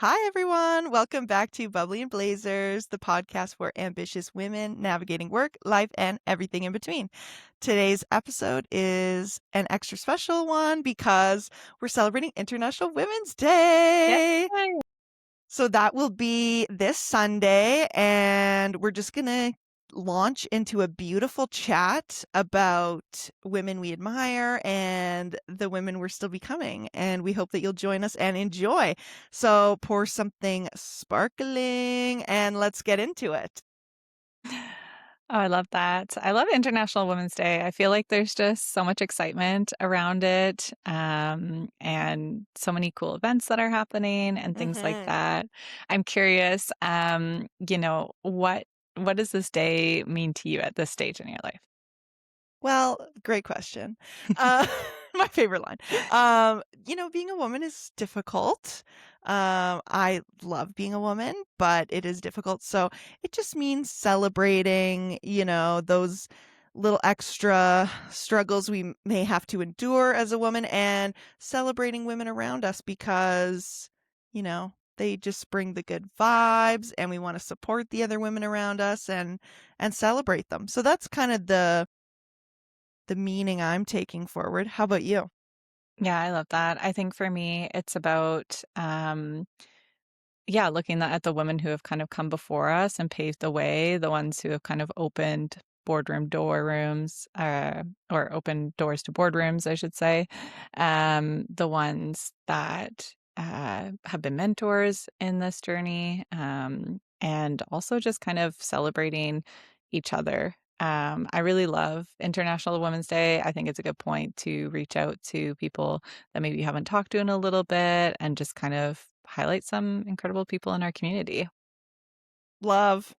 Hi, everyone. Welcome back to Bubbly and Blazers, the podcast for ambitious women navigating work, life, and everything in between. Today's episode is an extra special one because we're celebrating International Women's Day. Yay. So that will be this Sunday, and we're just going to launch into a beautiful chat about women we admire and the women we're still becoming. And we hope that you'll join us and enjoy. So pour something sparkling and let's get into it. Oh, I love that. I love International Women's Day. I feel like there's just so much excitement around it, and so many cool events that are happening and things like hmm that. I'm curious, what does this day mean to you at this stage in your life? Well, great question. Uh, my favorite line. Being a woman is difficult. I love being a woman, but it is difficult. So it just means celebrating, those little extra struggles we may have to endure as a woman and celebrating women around us because, they just bring the good vibes and we want to support the other women around us and celebrate them. So that's kind of the meaning I'm taking forward. How about you? Yeah, I love that. I think for me, it's about, yeah, looking at the women who have kind of come before us and paved the way, the ones who have kind of opened boardroom door rooms, or opened doors to boardrooms, I should say. The ones that have been mentors in this journey, and also just kind of celebrating each other. I really love International Women's Day. I think it's a good point to reach out to people that maybe you haven't talked to in a little bit and just kind of highlight some incredible people in our community. Love.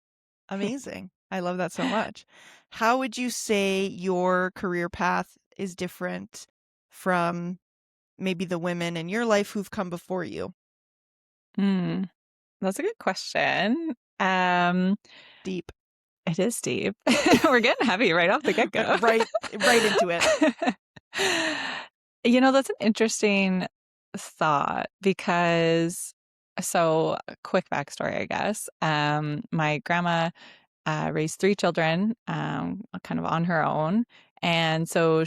Amazing. I love that so much. How would you say your career path is different from maybe the women in your life who've come before you? Hmm, that's a good question. Um, Deep. it is deep. We're getting heavy right off the get-go. Right into it. That's an interesting thought because a quick backstory, I guess. My grandma raised three children, kind of on her own. And so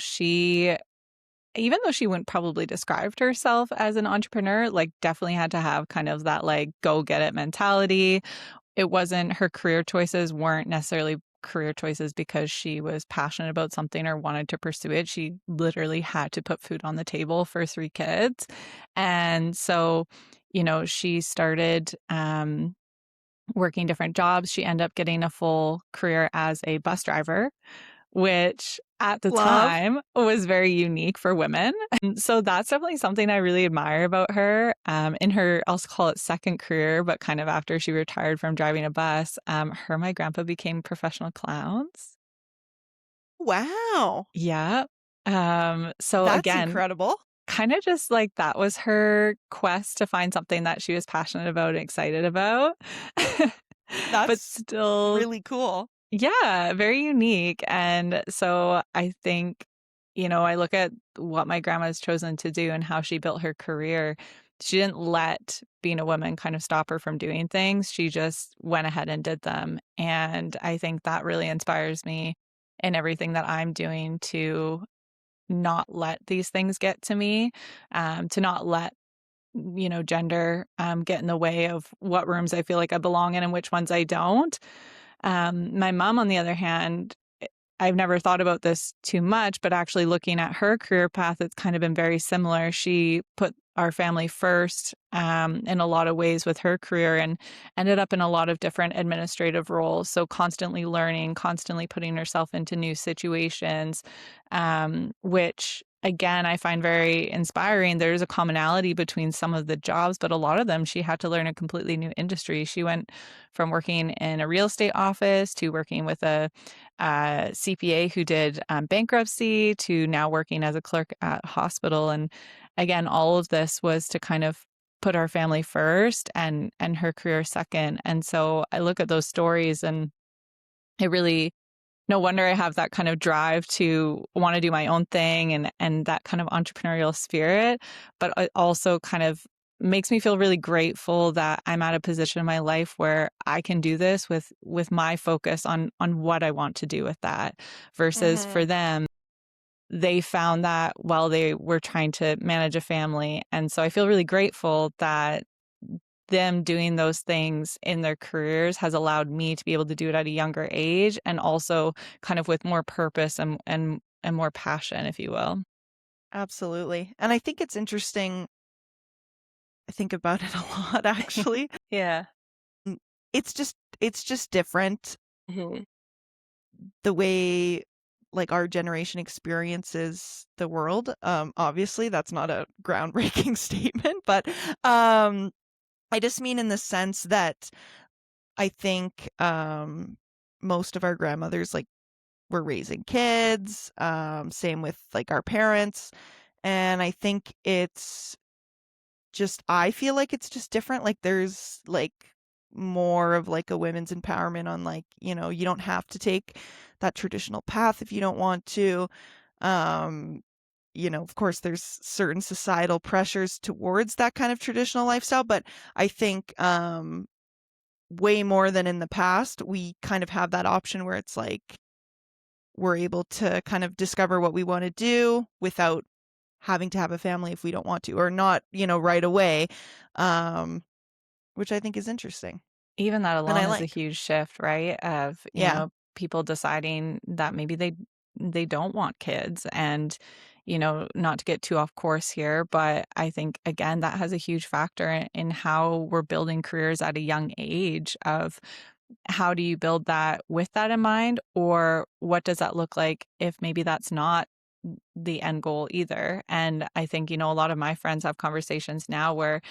even though she wouldn't probably described herself as an entrepreneur, like definitely had to have kind of that like go get it mentality. It wasn't her career choices weren't necessarily career choices because she was passionate about something or wanted to pursue it. She literally had to put food on the table for three kids. And so, she started working different jobs. She ended up getting a full career as a bus driver, which at the Love. time was very unique for women. And so that's definitely something I really admire about her. In her, I'll call it second career, but kind of after she retired from driving a bus, her and my grandpa became professional clowns. Wow. Yeah. So That's again, incredible. kind of just like that was her quest to find something that she was passionate about and excited about. But That's still, really cool. yeah, very unique. And so I think, I look at what my grandma's chosen to do and how she built her career. She didn't let being a woman kind of stop her from doing things. She just went ahead and did them. And I think that really inspires me in everything that I'm doing to not let these things get to me, to not let gender get in the way of what rooms I feel like I belong in and which ones I don't. My mom, on the other hand, I've never thought about this too much, but actually looking at her career path, it's kind of been very similar. She put our family first, in a lot of ways with her career and ended up in a lot of different administrative roles. So constantly learning, constantly putting herself into new situations, which again, I find very inspiring. There's a commonality between some of the jobs, but a lot of them, she had to learn a completely new industry. She went from working in a real estate office to working with a CPA who did bankruptcy to now working as a clerk at a hospital. And again, all of this was to kind of put our family first and her career second. And so I look at those stories and it really no wonder I have that kind of drive to want to do my own thing and that kind of entrepreneurial spirit, but I also kind of makes me feel really grateful that I'm at a position in my life where I can do this with my focus on what I want to do with that versus for Mhm. them, they found that while they were trying to manage a family. And so I feel really grateful that them doing those things in their careers has allowed me to be able to do it at a younger age and also kind of with more purpose and more passion, if you will. Absolutely. And I think it's interesting. I think about it a lot, actually. Yeah. Mm, it's just different Mhm. the way, like, our generation experiences the world. Obviously, that's not a groundbreaking statement, but, um, I just mean in the sense that I think, most of our grandmothers, like, were raising kids, same with, like, our parents, and I think it's just I feel like it's just different, like, there's, like, more of, like, a women's empowerment on, like, you don't have to take that traditional path if you don't want to. Um, of course, there's certain societal pressures towards that kind of traditional lifestyle, but I think, way more than in the past, we kind of have that option where it's like we're able to kind of discover what we wanna do without having to have a family if we don't want to, or not, right away, um, which I think is interesting, Even that and I alone is a like. huge shift, right? Of, Yeah. people deciding that maybe they don't want kids and, not to get too off course here, but I think again that has a huge factor in how we're building careers at a young age of how do you build that with that in mind or what does that look like if maybe that's not the end goal either. And I think, a lot of my friends have conversations now where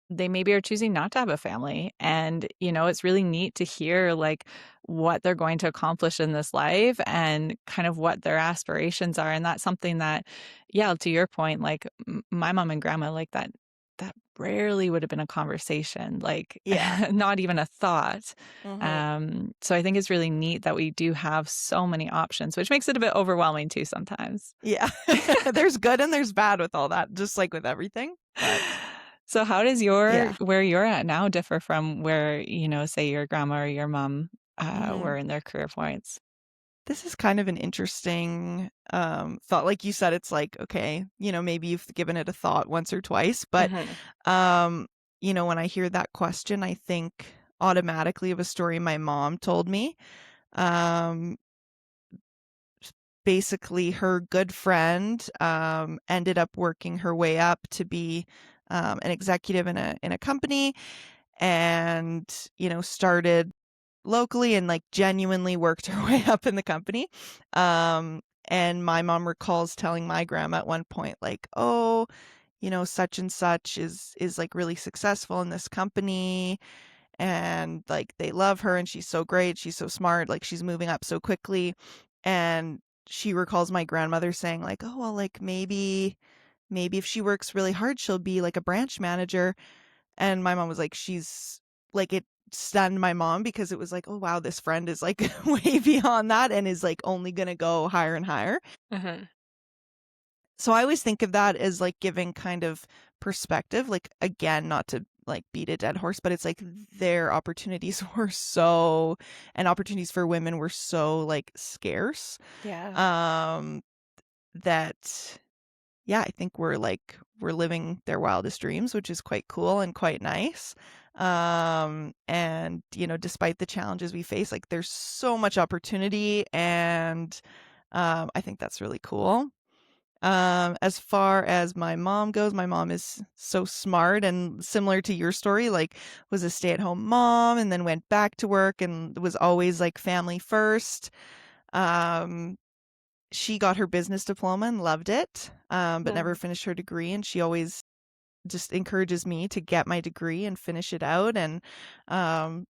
they maybe are choosing not to have a family. And, it's really neat to hear like what they're going to accomplish in this life and kind of what their aspirations are. And that's something that, yeah, to your point, like my mom and grandma, like that rarely would have been a conversation, like Yeah. not even a thought. Mhm. So I think it's really neat that we do have so many options, which makes it a bit overwhelming too sometimes. Yeah. There's good and there's bad with all that, just like with everything, but So how does your yeah. where you're at now differ from where, say your grandma or your mom, were Mhm. in their career points? This is kind of an interesting, thought. Like you said, it's like, okay, maybe you've given it a thought once or twice, but, Mhm. um, when I hear that question, I think automatically of a story my mom told me. Um, Basically, her good friend, ended up working her way up to be, an executive in a company, and, started locally and, like, genuinely worked her way up in the company. And my mom recalls telling my grandma at one point, like, "Oh, such and such is, like, really successful in this company, and, like, they love her, and she's so great, she's so smart, like, she's moving up so quickly." And she recalls my grandmother saying, like, "Oh, well, like, maybe if she works really hard, she'll be, like, a branch manager." And my mom was like, she's like, it stunned my mom because it was like, "Oh, wow, this friend is, like, way beyond that and is, like, only gonna go higher and higher." Mhm. So I always think of that as, like, giving kind of perspective, like, again, not to, like, beat a dead horse, but it's like their opportunities were so and opportunities for women were so, like, scarce, Yeah. um, that yeah, I think we're living their wildest dreams, which is quite cool and quite nice. And despite the challenges we face, like, there's so much opportunity, and I think that's really cool. As far as my mom goes, my mom is so smart and similar to your story, like, was a stay-at-home mom and then went back to work and was always, like, family first. Um, she got her business diploma and loved it, but never Mm. finished her degree, and she always just encourages me to get my degree and finish it out, and,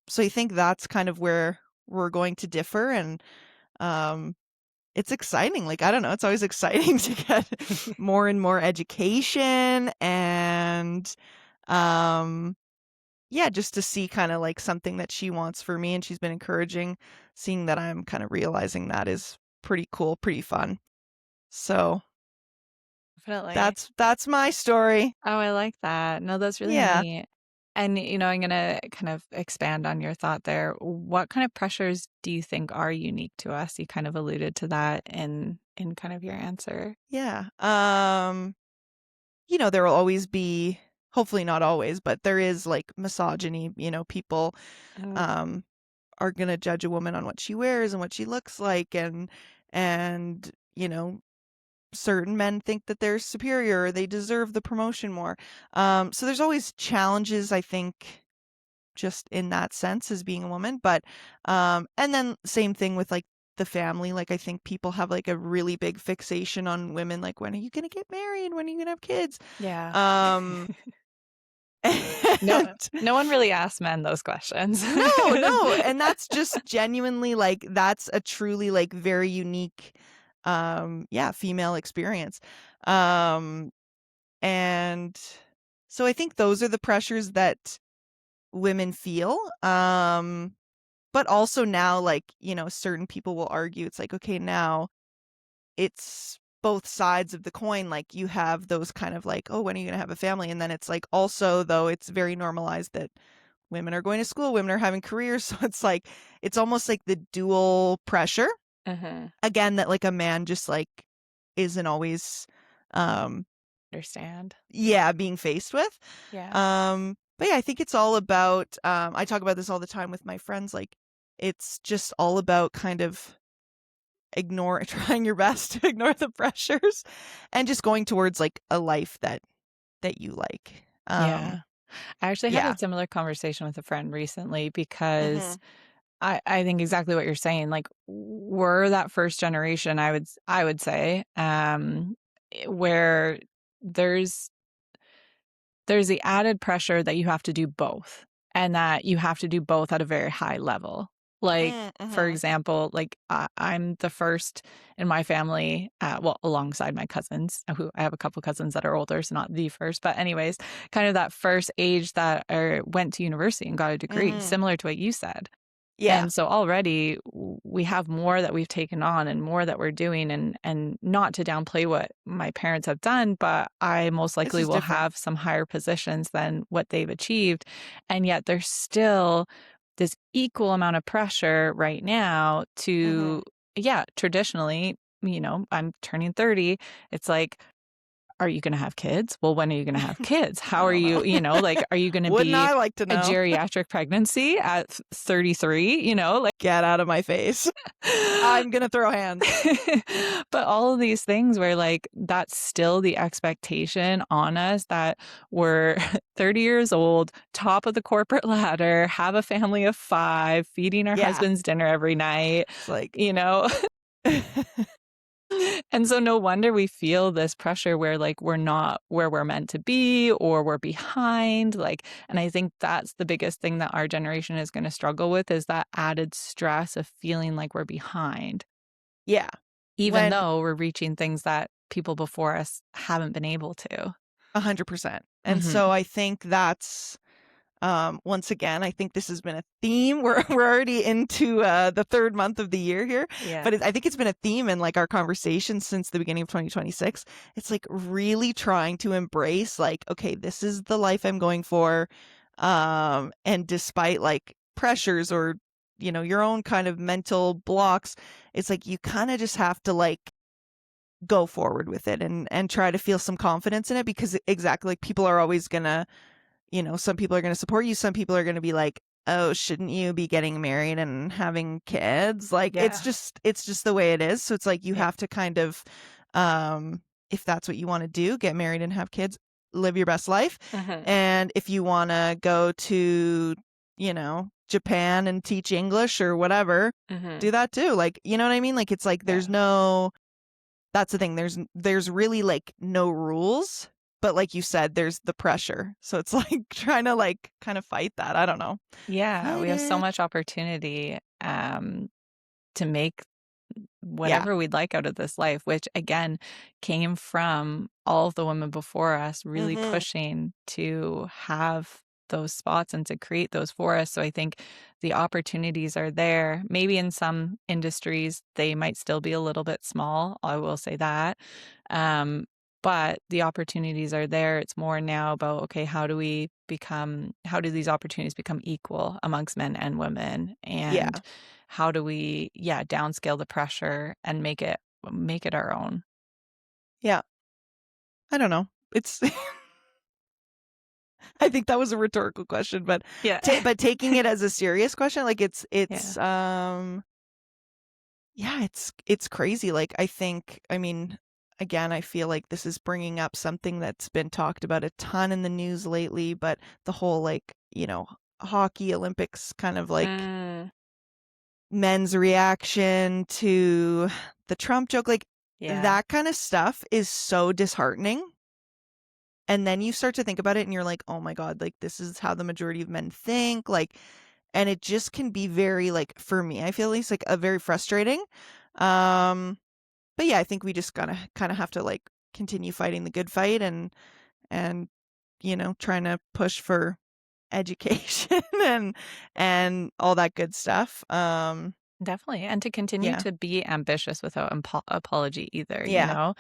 so I think that's kind of where we're going to differ, and, um, it's exciting, like, I don't know, it's always exciting to get more and more education and, um, yeah, just to see kinda, like, something that she wants for me, and she's been encouraging, seeing that I'm kinda realizing that is pretty cool, pretty fun. So, Definitely. That's my story. Oh, I like that. No, that's really Yeah. neat. And, I'm gonna kind of expand on your thought there. What kind of pressures do you think are unique to us? You kind of alluded to that in kind of your answer. Yeah. There will always be, hopefully not always, but there is like misogyny, people Oh, um are going to judge a woman on what she wears and what she looks like, and certain men think that they're superior or they deserve the promotion more. So there's always challenges, I think, just in that sense as being a woman. But and then same thing with like the family. Like I think people have like a really big fixation on women, like when are you gonna get married? When are you gonna have kids? yeah. Um No, and no one really asks men those questions. no, and that's just genuinely like that's a truly like very unique yeah, female experience. Um and so I think those are the pressures that women feel. But also now, like, certain people will argue it's like, okay, now it's both sides of the coin. Like, you have those kind of like, oh, when are you going to have a family? And then it's like, also, though, it's very normalized that women are going to school, women are having careers. So it's like, it's almost like the dual pressure. Mhm. Again, that like a man just like isn't always, um, Understand. yeah, being faced with. Yeah. But yeah, I think it's all about, I talk about this all the time with my friends. Like, it's just all about kind of trying your best to ignore the pressures and just going towards like a life that you like. Yeah. I actually had a Yeah. similar conversation with a friend recently because Mhm. I think exactly what you're saying. Like we're that first generation, I would say, where there's there's the added pressure that you have to do both and that you have to do both at a very high level. Like, for Mhm. example, like I'm the first in my family, well, alongside my cousins, who I have a couple cousins that are older, so not the first, but anyways, kind of that first age that went to university and got a degree, Mhm. similar to what you said. Yeah. And so already we have more that we've taken on and more that we're doing and not to downplay what my parents have done, but I most It's likely just will different. have some higher positions than what they've achieved. And yet there's still this equal amount of pressure right now to, Mhm. yeah, traditionally, I'm turning 30. It's like, are you gonna have kids? Well, when are you gonna have kids? I How are don't know. you, like, are you gonna Wouldn't be I like to a know? geriatric pregnancy at 33? Like, Get out of my face. I'm gonna throw hands. but all of these things where like that's still the expectation on us that we're 30 years old, top of the corporate ladder, have a family of 5, feeding our Yeah. husbands dinner every night, It's like you know? And so no wonder we feel this pressure where like we're not where we're meant to be or we're behind. Like, and I think that's the biggest thing that our generation is going to struggle with is that added stress of feeling like we're behind, yeah. even When though we're reaching things that people before us haven't been able to. 100%. And Hmm. so I think that's once again, I think this has been a theme. We're already into the third month of the year here, Yeah. but I think it's been a theme in like our conversation since the beginning of 2026. It's like really trying to embrace like, okay, this is the life I'm going for, and despite like pressures or your own kind of mental blocks, it's like you kind of just have to like go forward with it and try to feel some confidence in it, because exactly, like, people are always gonna, some people are going to support you. Some people are going to be like, oh, shouldn't you be getting married and having kids? Like, Yeah. it's just the way it is. So it's like, you Yeah. have to kind of, if that's what you want to do, get married and have kids, live your best life. Hmm. And if you want to go to, Japan and teach English or whatever, Hmm. do that too. Like, you know what I mean? Like, it's like, Yeah. that's the thing. There's really like no rules, but like you said, there's the pressure. So it's like trying to like kind of fight that. I don't know. Yeah. We Fight have so it. much opportunity to make Yeah. whatever we'd like out of this life, which again came from all of the women before us really Mhm. pushing to have those spots and to create those for us. So I think the opportunities are there. Maybe in some industries, they might still be a little bit small. I will say that. Um, but the opportunities are there. It's more now about, okay, how do these opportunities become equal amongst men and women? And Yeah. how do we, yeah, downscale the pressure and make it our own? Yeah. I don't know. It's I think that was a rhetorical question, but Yeah. taking it as a serious question, like Yeah. yeah, it's crazy. Like I mean, again, I feel like this is bringing up something that's been talked about a ton in the news lately, but the whole like, hockey Olympics kind of like Mm, men's reaction to the Trump joke, like yeah. that kind of stuff is so disheartening. And then you start to think about it and you're like, "Oh my God, like this is how the majority of men think." Like, and it just can be very like for me, I feel at least like a very frustrating. Um but yeah, I think we just gotta kind of have to like continue fighting the good fight and trying to push for education and all that good stuff. Definitely, and to continue Yeah. to be ambitious without apology either, you Yeah. know?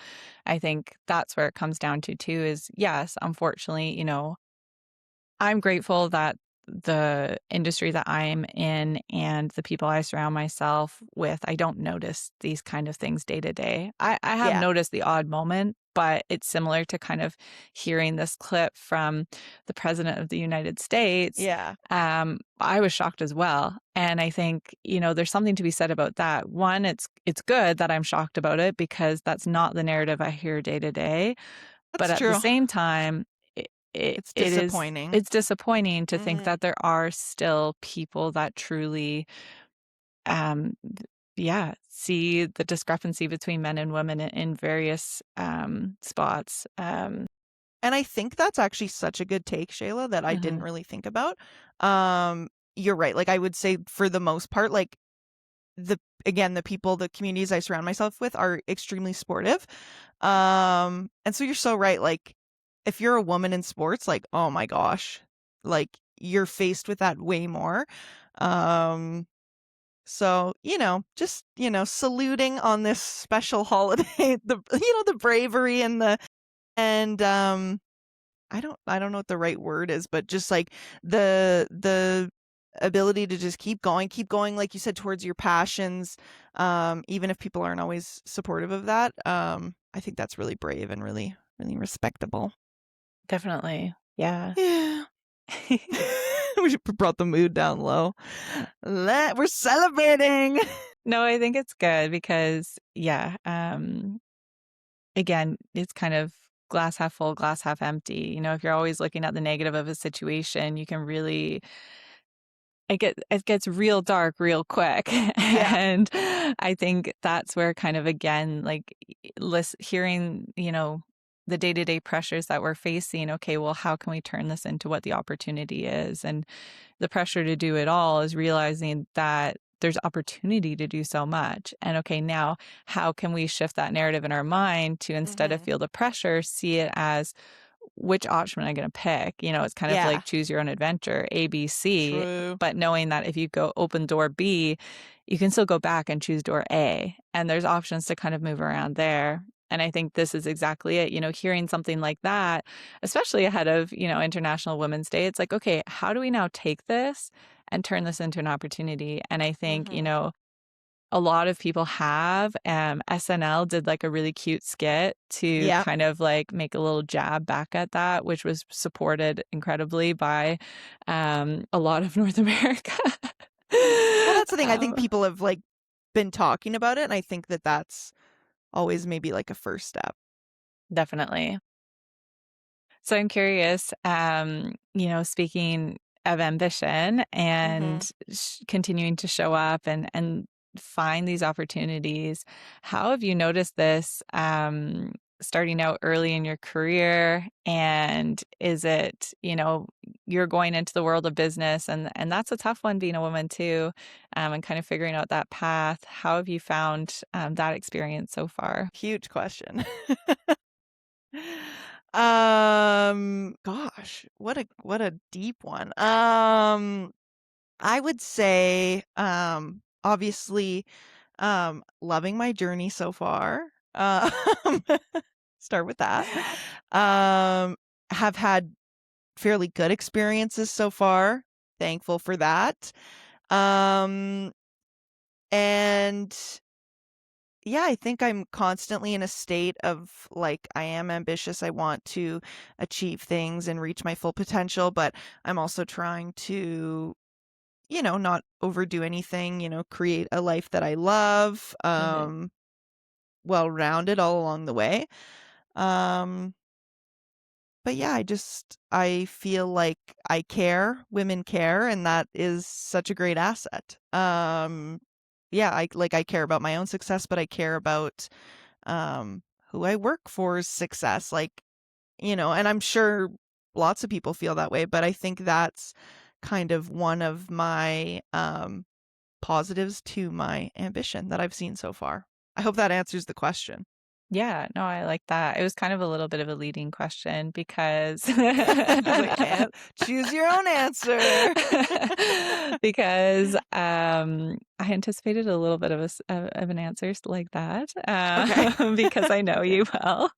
I think that's where it comes down to too is, yes, unfortunately, I'm grateful that the industry that I'm in and the people I surround myself with, I don't notice these kind of things day to day. I have Yeah. noticed the odd moment, but it's similar to kind of hearing this clip from the president of the United States. Yeah. I was shocked as well. And I think, there's something to be said about that. One, it's good that I'm shocked about it because that's not the narrative I hear day to day. But That's at the true. same time, It's disappointing. it's disappointing to think Mhm. that there are still people that truly, yeah, see the discrepancy between men and women in various, spots. And I think that's actually such a good take, Shayla, that I didn't Mhm, really think about. You're right. Like I would say for the most part, like the again, the people, the communities I surround myself with are extremely sportive. And so you're so right. Like if you're a woman in sports, like, oh my gosh, like you're faced with that way more. Um, so, just, saluting on this special holiday, the bravery and I don't know what the right word is, but just like the ability to just keep going, like you said, towards your passions, even if people aren't always supportive of that. I think that's really brave and really, really respectable. definitely, yeah. Yeah. We should brought the mood down low. We're celebrating. No, I think it's good because, yeah, again, it's kind of glass half full, glass half empty. If you're always looking at the negative of a situation, you can really it gets real dark real quick. Yeah. And I think that's where kind of again, like hearing, the day-to-day pressures that we're facing, okay, well, how can we turn this into what the opportunity is? And the pressure to do it all is realizing that there's opportunity to do so much. And okay, now how can we shift that narrative in our mind to instead of Hmm. feel the pressure, see it as which option am I going to pick? It's kind of Yeah. like choose your own adventure, A, B, C, True. but knowing that if you go open door B, you can still go back and choose door A. And there's options to kind of move around there. And I think this is exactly it. Hearing something like that, especially ahead of, International Women's Day, it's like, okay, how do we now take this and turn this into an opportunity? And I think, Hmm. a lot of people have. SNL did like a really cute skit to Yeah. kind of like make a little jab back at that, which was supported incredibly by a lot of North America. Well, that's the thing. I think um, people have like been talking about it, and I think that that's always maybe like a first step. Definitely. So I'm curious, speaking of ambition and Mhm. continuing to show up and find these opportunities, how have you noticed this starting out early in your career? And is it, you're going into the world of business and that's a tough one being a woman too, and kind of figuring out that path. How have you found that experience so far? Huge question. Gosh, what a deep one. I would say, obviously, loving my journey so far. Start with that. Um, have had fairly good experiences so far. Thankful for that. Um, and yeah, I think I'm constantly in a state of like, I am ambitious. I want to achieve things and reach my full potential, but I'm also trying to, not overdo anything, create a life that I love, Mhm. well-rounded all along the way. Um, but yeah, I feel like I care, women care, and that is such a great asset. Yeah, I care about my own success, but I care about who I work for's success. Like, and I'm sure lots of people feel that way, but I think that's kind of one of my positives to my ambition that I've seen so far. I hope that answers the question. Yeah, no, I like that. It was kind of a little bit of a leading question because I was like, choose your own answer. because I anticipated a little bit of of an answer like that Okay. because I know you well,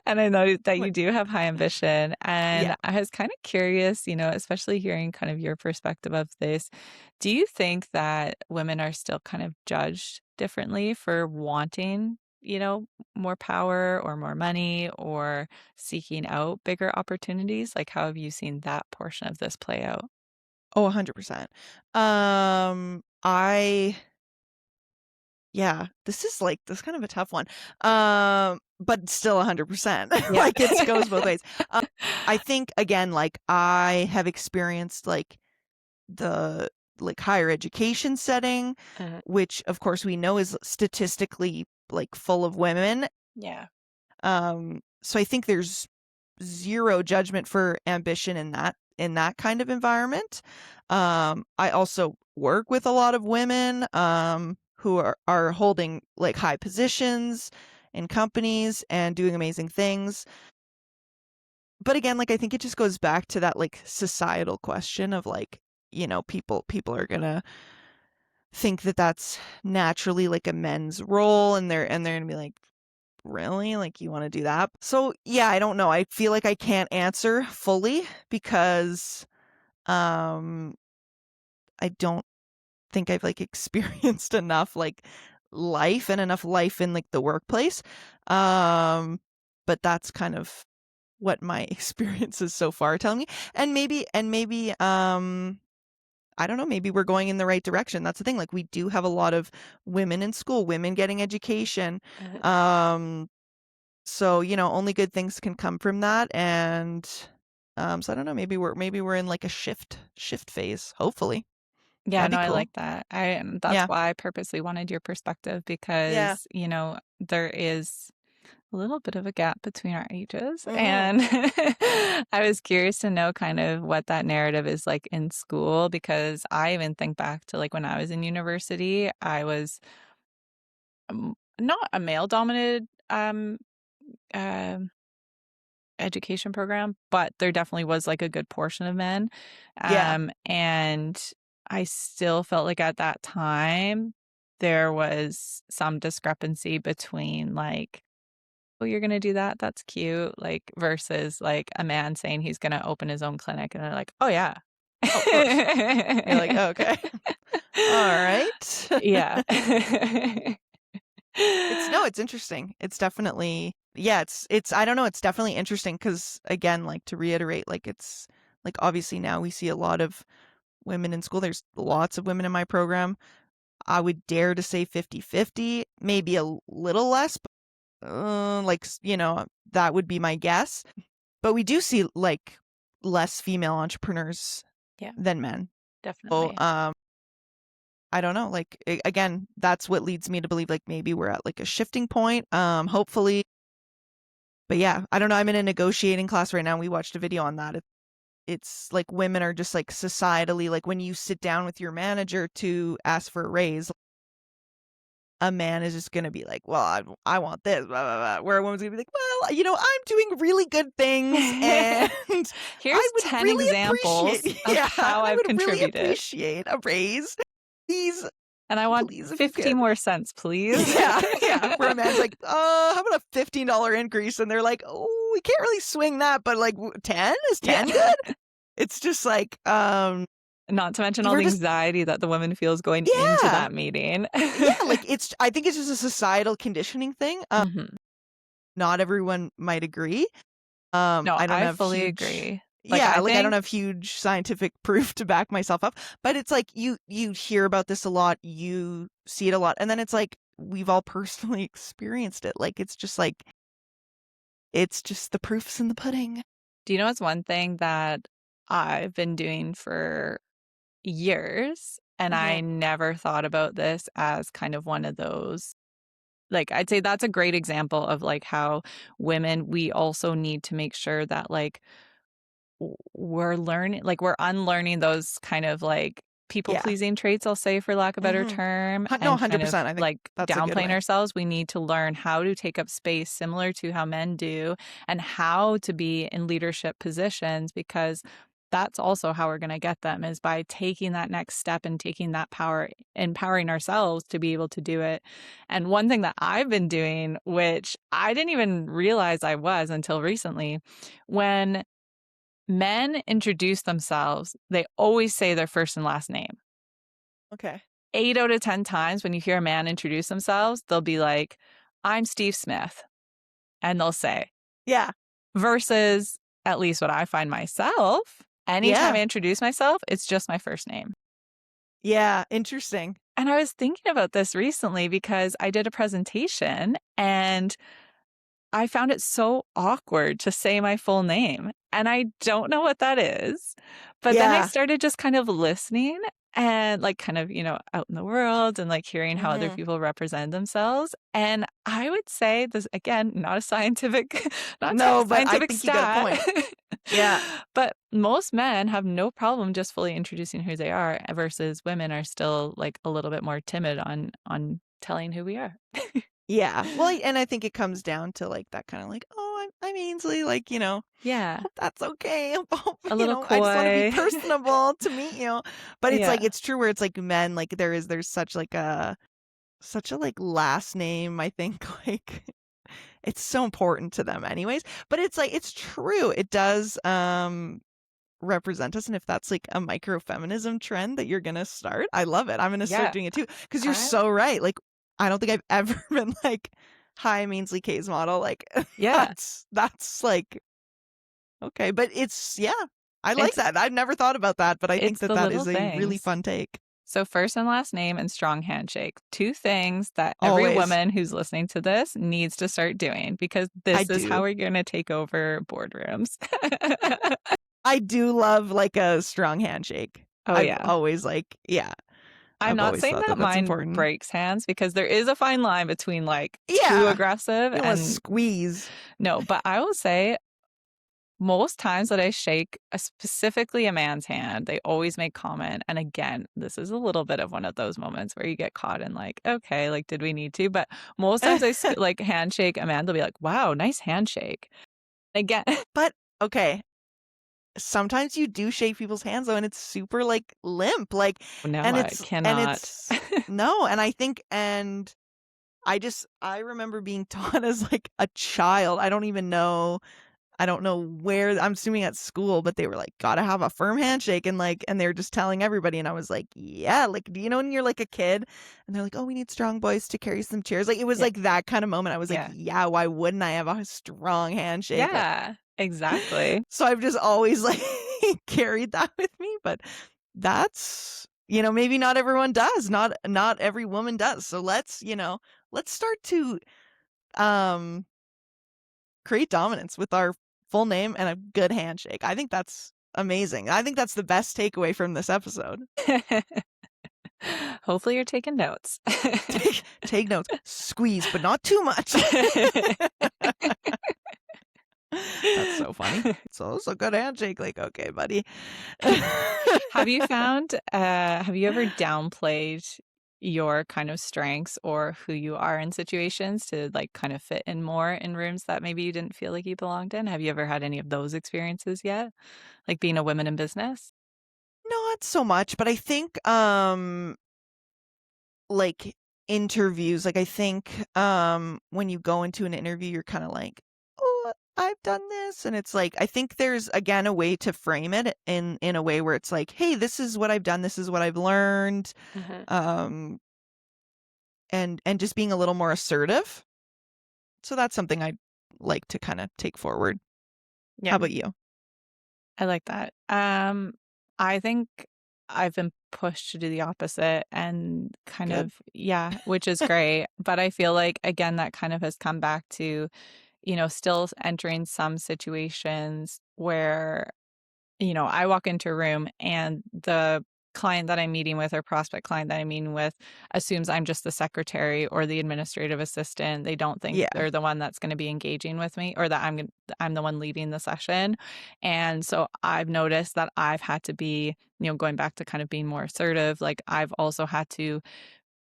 and I know that you What? do have high ambition. Yeah. And I was kind of curious, especially hearing kind of your perspective of this. Do you think that women are still kind of judged differently for wanting, more power or more money or seeking out bigger opportunities? Like, how have you seen that portion of this play out? Oh, 100%. Yeah, this is kind of a tough one. But still 100%. Yeah. Like it goes both ways. Um, I think again, like I have experienced like the higher education setting, Uh, which of course we know is statistically like full of women. yeah. So I think there's zero judgment for ambition in that kind of environment. I also work with a lot of women who are holding like high positions in companies and doing amazing things. But again, like I think it just goes back to that like societal question of like, people are gonna think that that's naturally like a men's role, and they're gonna be like, really? Like, you want to do that? So, yeah, I don't know. I feel like I can't answer fully because um I don't think I've like experienced enough like life and enough life in like the workplace. Um but that's kind of what my experiences so far are telling me. And maybe I don't know, maybe we're going in the right direction. That's the thing. Like we do have a lot of women in school, women getting education. Uh, Um So, only good things can come from that. And so I don't know, maybe we're in like a shift phase, hopefully. yeah, That'd be no, I cool. like that. And that's Yeah. why I purposely wanted your perspective Yeah. because, there is a little bit of a gap between our ages. Mhm. And I was curious to know kind of what that narrative is like in school because I even think back to like when I was in university, I was not a male dominated um education program, but there definitely was like a good portion of men. Yeah. And I still felt like at that time there was some discrepancy between like, oh, you're gonna do that? That's cute. Like versus like a man saying he's gonna open his own clinic and they're like, oh yeah. Oh, of course. You're like, "Oh, okay. All right." Yeah. It's no, it's interesting. It's definitely, yeah, it's I don't know, it's definitely interesting because again, like to reiterate, like it's like obviously now we see a lot of women in school. There's lots of women in my program. I would dare to say 50-50, maybe a little less, but that would be my guess. But we do see like less female entrepreneurs Yeah, than men. So, definitely. I don't know, like again, that's what leads me to believe like maybe we're at like a shifting point. Hopefully, but yeah, I don't know. I'm in a negotiating class right now. We watched a video on that. It's like women are just like societally, like when you sit down with your manager to ask for a raise, a man is just gonna be like, well, I want this, blah, blah, blah. Where a woman's gonna be like, well, I'm doing really good things, and I Here's would 10 really appreciate, examples of yeah, how I I've would really contributed. appreciate a raise. Please, And I want Please, if you 50 could. more cents, please. Yeah, yeah. Where a man's like, how about a $15 increase? And they're like, oh, we can't really swing that, but like 10? Is Yeah. 10 good? It's just like, Not to mention all we're the just, anxiety that the woman feels going into yeah. that meeting. Yeah, like I think it's just a societal conditioning thing. Mhm. Not everyone might agree. No, I don't I have fully huge, agree. Like, yeah, I like I don't think have huge scientific proof to back myself up, but it's like you hear about this a lot, you see it a lot, and then it's like we've all personally experienced it. Like it's just the proof's in the pudding. do you know what's one thing that I've been doing for years, and I Hmm. never thought about this as kind of one of those like, I'd say that's a great example of, like, how women, we also need to make sure that, like, we're learning like, we're unlearning those kind of, like, Yeah. people-pleasing traits, I'll say, for lack of a better Hmm. term, No, and kind of, 100%. I think like, that's a good downplaying way. ourselves. We need to learn how to take up space similar to how men do, and how to be in leadership positions, because that's also how we're gonna get them, is by taking that next step and taking that power, empowering ourselves to be able to do it. And one thing that I've been doing, which I didn't even realize I was until recently, when men introduce themselves, they always say their first and last name. Okay. 8 out of 10 times when you hear a man introduce themselves, they'll be like, "I'm Steve Smith," and they'll say, Yeah. versus at least what I find myself, anytime Yeah. I introduce myself, it's just my first name. Yeah. Interesting. And I was thinking about this recently because I did a presentation and I found it so awkward to say my full name, and I don't know what that is. But then I Yeah. started just kind of listening and, like, kind of, out in the world and, like, hearing how other Hmm. people represent themselves, and I would say this, again, not a scientific not a No, but I scientific think you got a stat, point. Yeah. but most men have no problem just fully introducing who they are, versus women are still, like, a little bit more timid on telling who we are. Yeah. Well, and I think it comes down to like that kind of like, oh, I'm Ainsley, like, Yeah, hope that's okay. Hope, a little I just want to be coy. personable to meet you. But it's like Yeah. it's true where it's like men, like there's such a like last name, I think, like it's so important to them anyways. But it's like it's true. It does represent us, and if that's like a micro feminism trend that you're gonna start, I love it. I'm gonna start Yeah. doing it too, because you're I so right. Like I don't think I've ever been like, hi, I'm Ainsley Kaesmodel. Like yeah. that's like okay, but it's yeah, I like It's that. I've never thought about that, but I think it's that the that little is a really things. fun take. So first and last name and strong handshake. 2 things that every Always. woman who's listening to this needs to start doing, because I this is how do. we're gonna take over boardrooms. I do love like a strong handshake. Oh, I've yeah. always like yeah, I'm I've not always saying thought that that that's mine important. breaks hands, because there is a fine line between, like, too Yeah. aggressive You don't want to and squeeze. no, but I will say most times that I shake specifically a man's hand, they always make comment, and again, this is a little bit of one of those moments where you get caught in like, "Okay, like, did we need to?" But most times like, handshake a man, they'll be like, "Wow, nice handshake." Again But okay, sometimes you do shake people's hands though, and it's super like limp, like, no, and I and cannot. it's no, and I think, and I remember being taught as like a child. I don't know where. I'm assuming at school, but they were like, gotta have a firm handshake, and like, and they were just telling everybody, and I was like, yeah, like, do you know when you're like a kid, and they're like, oh, we need strong boys to carry some chairs. Like, it was Yeah, like that kind of moment. I was like, yeah. yeah, why wouldn't I have a strong handshake? Like, Yeah, exactly. so I've just always like carried that with me, but that's, maybe not everyone does. Not every woman does. So let's start to um create dominance with our full name and a good handshake. I think that's amazing. I think that's the best takeaway from this episode. Hopefully you're taking notes. Take notes. Squeeze, but not too much. That's so funny. So it's a good handshake. Like, okay, buddy. Have you ever downplayed your kind of strengths or who you are in situations to, like, kind of fit in more in rooms that maybe you didn't feel like you belonged in? Have you ever had any of those experiences yet? Like being a woman in business? Not so much, but I think like interviews, like I think when you go into an interview, you're kind of like, oh, I've done this. And it's like, I think there's again a way to frame it in a way where it's like, hey, this is what I've done, this is what I've learned. Mhm. Um and just being a little more assertive. So that's something I'd like to kind of take forward. How Yeah, about you? I like that. I think I've been pushed to do the opposite and kind Good. of, yeah, which is great. But I feel like, again, that kind of has come back to, still entering some situations where I walk into a room and the client that I'm meeting with or prospect client that I'm meeting with assumes I'm just the secretary or the administrative assistant. They don't think Yeah. they're the one that's going to be engaging with me or that I'm the one leading the session. And so I've noticed that I've had to be, going back to kind of being more assertive, like I've also had to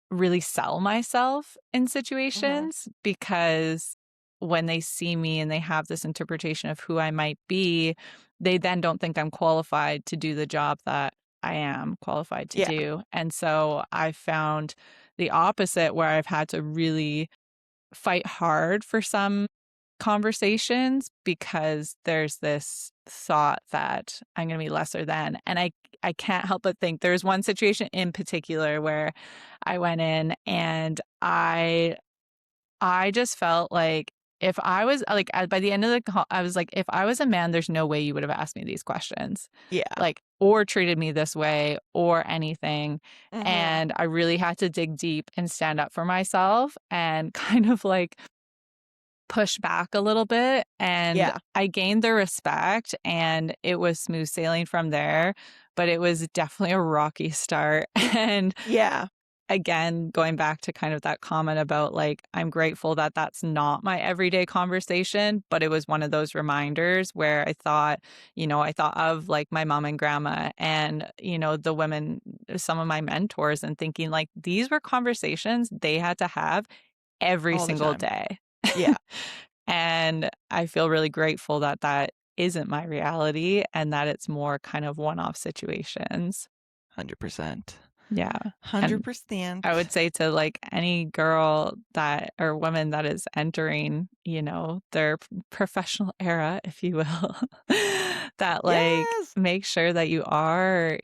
really sell myself in Hmm. situations because when they see me and they have this interpretation of who I might be, they then don't think I'm qualified to do the job that I am qualified to Yeah. do. And so I found the opposite where I've had to really fight hard for some conversations because there's this thought that I'm going to be lesser than. And I can't help but think there's one situation in particular where I went in and I just felt like if I was like by the end of the call, I was like, if I was a man, there's no way you would have asked me these questions, Yeah. like, or treated me this way or anything. Hmm. And I really had to dig deep and stand up for myself and kind of like push back a little bit. And Yeah. I gained their respect and it was smooth sailing from there. But it was definitely a rocky start. And Yeah. again, going back to kind of that comment about like, I'm grateful that that's not my everyday conversation, but it was one of those reminders where I thought, I thought of like my mom and grandma and, the women, some of my mentors, and thinking like these were conversations they had to have every All the single time. day. Yeah. And I feel really grateful that that isn't my reality and that it's more kind of one off situations. 100%. Yeah. And I 100%. would say to like any girl that or woman that is entering, their professional era, if you will, that like Yes. make sure that you are,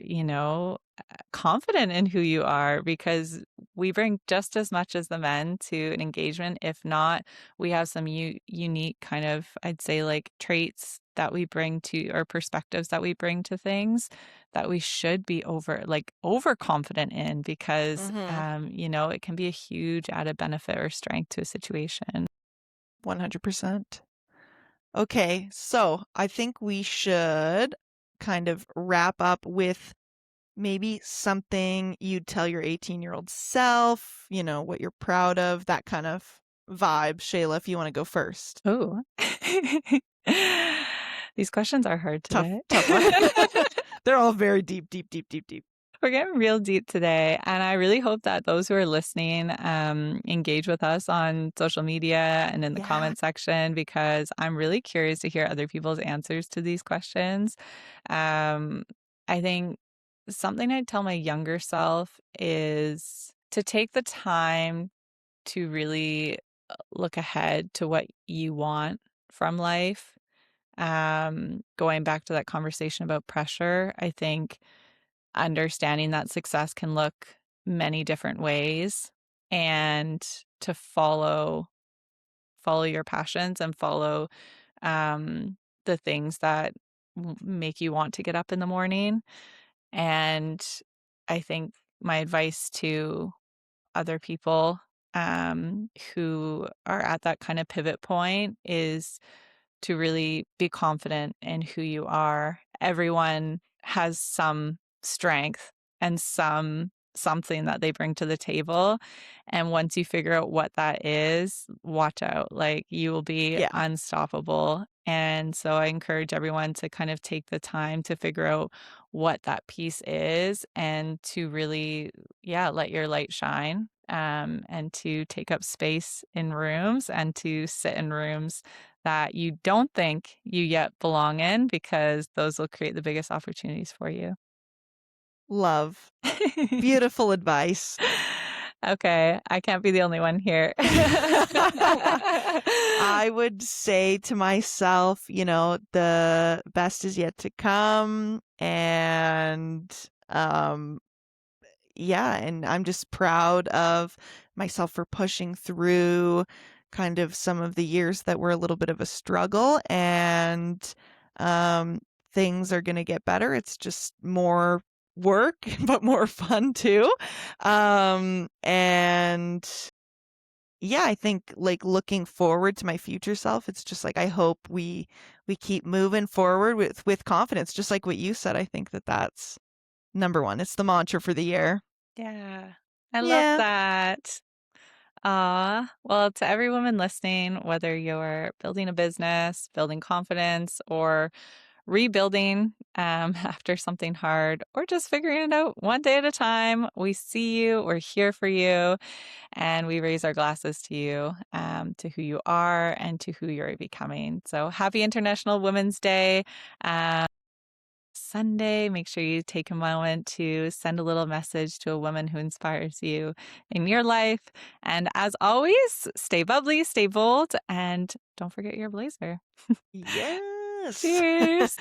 confident in who you are because we bring just as much as the men to an engagement. If not, we have some unique kind of, I'd say, like traits that we bring to or perspectives that we bring to things that we should be overconfident in because Hmm. it can be a huge added benefit or strength to a situation. 100%. Okay, so I think we should kind of wrap up with maybe something you'd tell your 18-year-old self, what you're proud of, that kind of vibe. Shayla, if you want to go first. Oh. These questions are hard Tough, today. tough one. They're all very deep, deep, deep, deep, deep. We're getting real deep today. And I really hope that those who are listening engage with us on social media and in the Yeah. comment section because I'm really curious to hear other people's answers to these questions. Um, I think something I'd tell my younger self is to take the time to really look ahead to what you want from life. Going back to that conversation about pressure, I think understanding that success can look many different ways and to follow your passions and follow the things that make you want to get up in the morning. And I think my advice to other people who are at that kind of pivot point is to really be confident in who you are. Everyone has some strength and something that they bring to the table. And once you figure out what that is, watch out. Like you will be Yeah. unstoppable. And so I encourage everyone to kind of take the time to figure out what that piece is and to really, yeah, let your light shine. And to take up space in rooms and to sit in rooms that you don't think you yet belong in because those will create the biggest opportunities for you. Love. Beautiful advice. Okay, I can't be the only one here. I would say to myself, the best is yet to come. And yeah, and I'm just proud of myself for pushing through kind of some of the years that were a little bit of a struggle. And um, things are going to get better. It's just more work, but more fun too. And yeah, I think like looking forward to my future self, it's just like I hope we keep moving forward with confidence, just like what you said. I think that that's number one. It's the mantra for the year. Yeah, I love Yeah. that. Well, to every woman listening, whether you're building a business, building confidence, or rebuilding after something hard, or just figuring it out one day at a time, we see you, we're here for you, and we raise our glasses to you, to who you are and to who you're becoming. So happy International Women's Day. Sunday, make sure you take a moment to send a little message to a woman who inspires you in your life. And as always, stay bubbly, stay bold, and don't forget your blazer. Yes. Cheers.